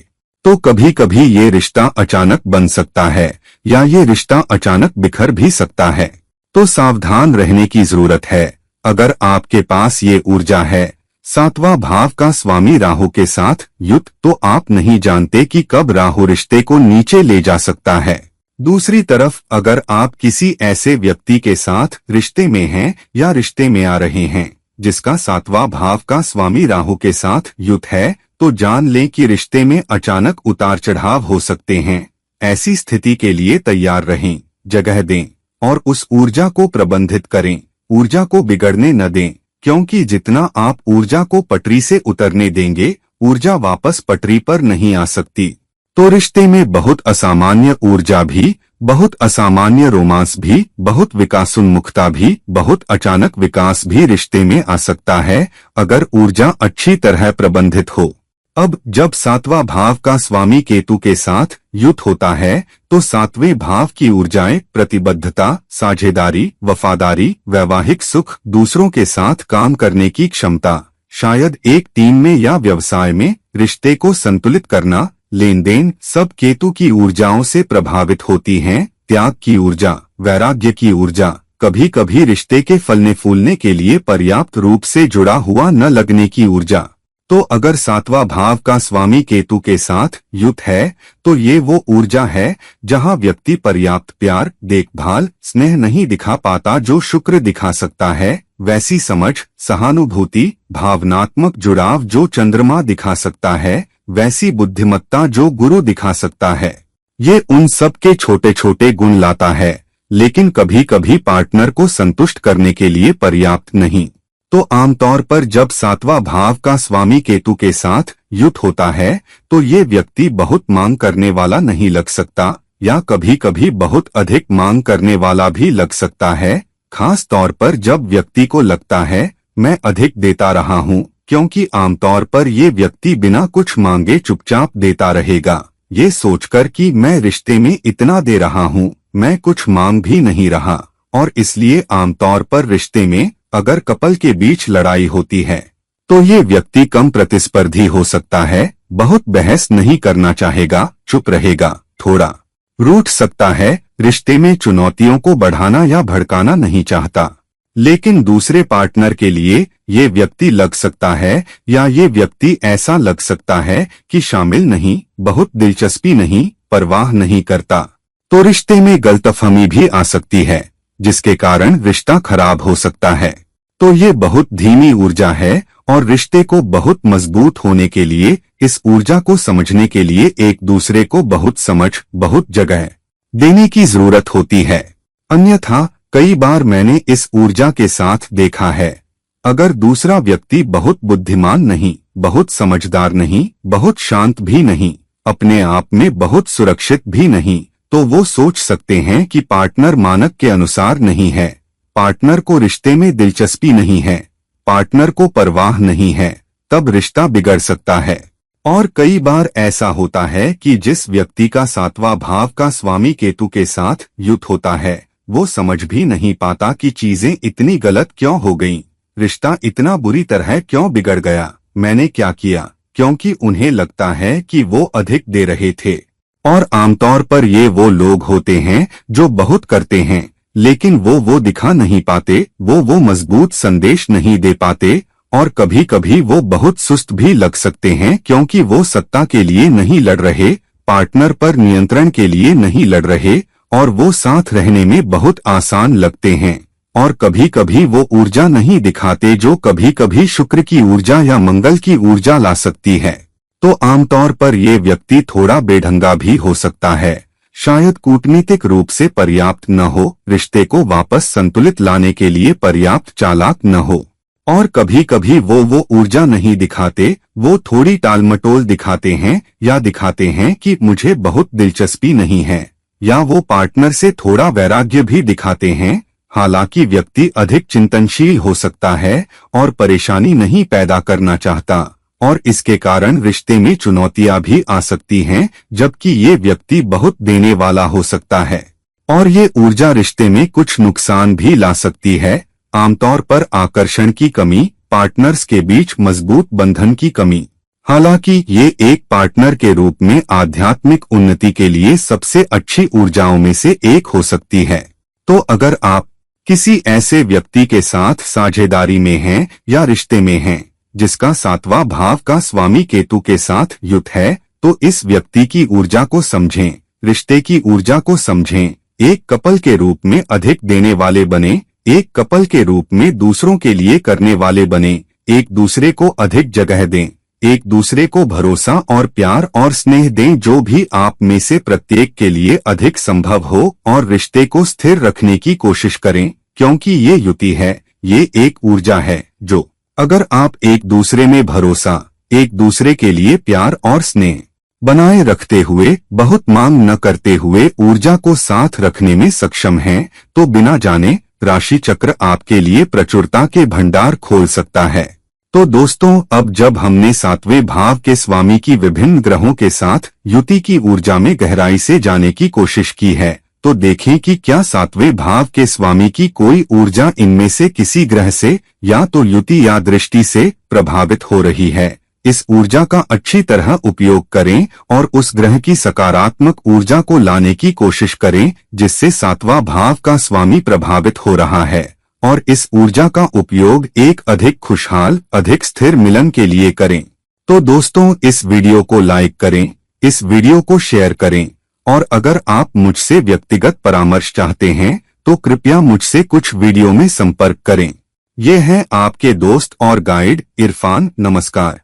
तो कभी कभी ये रिश्ता अचानक बन सकता है, या ये रिश्ता अचानक बिखर भी सकता है। तो सावधान रहने की जरूरत है। अगर आपके पास ये ऊर्जा है, सातवां भाव का स्वामी राहु के साथ युत, तो आप नहीं जानते कि कब राहु रिश्ते को नीचे ले जा सकता है। दूसरी तरफ अगर आप किसी ऐसे व्यक्ति के साथ रिश्ते में हैं या रिश्ते में आ रहे हैं जिसका सातवां भाव का स्वामी राहु के साथ युत है, तो जान लें कि रिश्ते में अचानक उतार चढ़ाव हो सकते हैं। ऐसी स्थिति के लिए तैयार रहें, जगह दें और उस ऊर्जा को प्रबंधित करें। ऊर्जा को बिगड़ने न दें, क्योंकि जितना आप ऊर्जा को पटरी से उतरने देंगे, ऊर्जा वापस पटरी पर नहीं आ सकती। तो रिश्ते में बहुत असामान्य ऊर्जा भी, बहुत असामान्य रोमांस भी, बहुत विकासोन्मुखता भी, बहुत अचानक विकास भी रिश्ते में आ सकता है, अगर ऊर्जा अच्छी तरह प्रबंधित हो। अब जब सातवां भाव का स्वामी केतु के साथ युत होता है, तो सातवें भाव की ऊर्जाएं प्रतिबद्धता, साझेदारी, वफादारी, वैवाहिक सुख, दूसरों के साथ काम करने की क्षमता, शायद एक टीम में या व्यवसाय में रिश्ते को संतुलित करना, लेन देन सब केतु की ऊर्जाओं से प्रभावित होती हैं। त्याग की ऊर्जा, वैराग्य की ऊर्जा, कभी कभी रिश्ते के फलने फूलने के लिए पर्याप्त रूप से जुड़ा हुआ न लगने की ऊर्जा। तो अगर सातवां भाव का स्वामी केतु के साथ युक्त है तो ये वो ऊर्जा है जहां व्यक्ति पर्याप्त प्यार, देखभाल, स्नेह नहीं दिखा पाता जो शुक्र दिखा सकता है, वैसी समझ, सहानुभूति, भावनात्मक जुड़ाव जो चंद्रमा दिखा सकता है, वैसी बुद्धिमत्ता जो गुरु दिखा सकता है। ये उन सब के छोटे छोटे गुण लाता है, लेकिन कभी कभी पार्टनर को संतुष्ट करने के लिए पर्याप्त नहीं। तो आमतौर पर जब सातवां भाव का स्वामी केतु के साथ युक्त होता है तो ये व्यक्ति बहुत मांग करने वाला नहीं लग सकता, या कभी कभी बहुत अधिक मांग करने वाला भी लग सकता है। खास तौर पर जब व्यक्ति को लगता है मैं अधिक देता रहा हूँ, क्योंकि आमतौर पर ये व्यक्ति बिना कुछ मांगे चुपचाप देता रहेगा, ये सोचकर कि मैं रिश्ते में इतना दे रहा हूँ, मैं कुछ मांग भी नहीं रहा। और इसलिए आमतौर पर रिश्ते में अगर कपल के बीच लड़ाई होती है तो ये व्यक्ति कम प्रतिस्पर्धी हो सकता है, बहुत बहस नहीं करना चाहेगा, चुप रहेगा, थोड़ा रूठ सकता है, रिश्ते में चुनौतियों को बढ़ाना या भड़काना नहीं चाहता। लेकिन दूसरे पार्टनर के लिए ये व्यक्ति लग सकता है या ये व्यक्ति ऐसा लग सकता है कि शामिल नहीं, बहुत दिलचस्पी नहीं, परवाह नहीं करता। तो रिश्ते में गलतफहमी भी आ सकती है जिसके कारण रिश्ता खराब हो सकता है। तो ये बहुत धीमी ऊर्जा है और रिश्ते को बहुत मजबूत होने के लिए, इस ऊर्जा को समझने के लिए एक दूसरे को बहुत समझ, बहुत जगह देने की जरूरत होती है। अन्यथा कई बार मैंने इस ऊर्जा के साथ देखा है, अगर दूसरा व्यक्ति बहुत बुद्धिमान नहीं, बहुत समझदार नहीं, बहुत शांत भी नहीं, अपने आप में बहुत सुरक्षित भी नहीं, तो वो सोच सकते हैं कि पार्टनर मानक के अनुसार नहीं है, पार्टनर को रिश्ते में दिलचस्पी नहीं है, पार्टनर को परवाह नहीं है, तब रिश्ता बिगड़ सकता है। और कई बार ऐसा होता है कि जिस व्यक्ति का सातवां भाव का स्वामी केतु के साथ युक्त होता है वो समझ भी नहीं पाता कि चीजें इतनी गलत क्यों हो गईं, रिश्ता इतना बुरी तरह क्यों बिगड़ गया, मैंने क्या किया, क्योंकि उन्हें लगता है कि वो अधिक दे रहे थे। और आमतौर पर ये वो लोग होते हैं जो बहुत करते हैं लेकिन वो दिखा नहीं पाते, वो मजबूत संदेश नहीं दे पाते, और कभी कभी वो बहुत सुस्त भी लग सकते हैं क्योंकि वो सत्ता के लिए नहीं लड़ रहे, पार्टनर पर नियंत्रण के लिए नहीं लड़ रहे, और वो साथ रहने में बहुत आसान लगते हैं। और कभी कभी वो ऊर्जा नहीं दिखाते जो कभी कभी शुक्र की ऊर्जा या मंगल की ऊर्जा ला सकती है। तो आमतौर पर ये व्यक्ति थोड़ा बेढंगा भी हो सकता है, शायद कूटनीतिक रूप से पर्याप्त न हो, रिश्ते को वापस संतुलित लाने के लिए पर्याप्त चालाक न हो, और कभी कभी वो ऊर्जा नहीं दिखाते, वो थोड़ी टालमटोल दिखाते हैं या दिखाते हैं कि मुझे बहुत दिलचस्पी नहीं है, या वो पार्टनर से थोड़ा वैराग्य भी दिखाते हैं। हालांकि व्यक्ति अधिक चिंतनशील हो सकता है और परेशानी नहीं पैदा करना चाहता, और इसके कारण रिश्ते में चुनौतियां भी आ सकती हैं, जबकि ये व्यक्ति बहुत देने वाला हो सकता है। और ये ऊर्जा रिश्ते में कुछ नुकसान भी ला सकती है, आमतौर पर आकर्षण की कमी, पार्टनर्स के बीच मजबूत बंधन की कमी। हालांकि ये एक पार्टनर के रूप में आध्यात्मिक उन्नति के लिए सबसे अच्छी ऊर्जाओं में से एक हो सकती है। तो अगर आप किसी ऐसे व्यक्ति के साथ साझेदारी में हैं या रिश्ते में हैं जिसका सातवां भाव का स्वामी केतु के साथ युक्त है, तो इस व्यक्ति की ऊर्जा को समझें, रिश्ते की ऊर्जा को समझें, एक कपल के रूप में अधिक देने वाले बने, एक कपल के रूप में दूसरों के लिए करने वाले बने, एक दूसरे को अधिक जगह दें, एक दूसरे को भरोसा और प्यार और स्नेह दें, जो भी आप में से प्रत्येक के लिए अधिक संभव हो, और रिश्ते को स्थिर रखने की कोशिश करें, क्योंकि ये युति है, ये एक ऊर्जा है जो अगर आप एक दूसरे में भरोसा, एक दूसरे के लिए प्यार और स्नेह बनाए रखते हुए, बहुत मांग न करते हुए ऊर्जा को साथ रखने में सक्षम हैं, तो बिना जाने राशि चक्र आपके लिए प्रचुरता के भंडार खोल सकता है। तो दोस्तों, अब जब हमने सातवें भाव के स्वामी की विभिन्न ग्रहों के साथ युति की ऊर्जा में गहराई से जाने की कोशिश की है, तो देखें कि क्या सातवें भाव के स्वामी की कोई ऊर्जा इनमें से किसी ग्रह से या तो युति या दृष्टि से प्रभावित हो रही है। इस ऊर्जा का अच्छी तरह उपयोग करें और उस ग्रह की सकारात्मक ऊर्जा को लाने की कोशिश करें जिससे सातवां भाव का स्वामी प्रभावित हो रहा है, और इस ऊर्जा का उपयोग एक अधिक खुशहाल, अधिक स्थिर मिलन के लिए करें। तो दोस्तों, इस वीडियो को लाइक करें, इस वीडियो को शेयर करें, और अगर आप मुझसे व्यक्तिगत परामर्श चाहते हैं तो कृपया मुझसे कुछ वीडियो में संपर्क करें। ये हैं आपके दोस्त और गाइड इरफान। नमस्कार।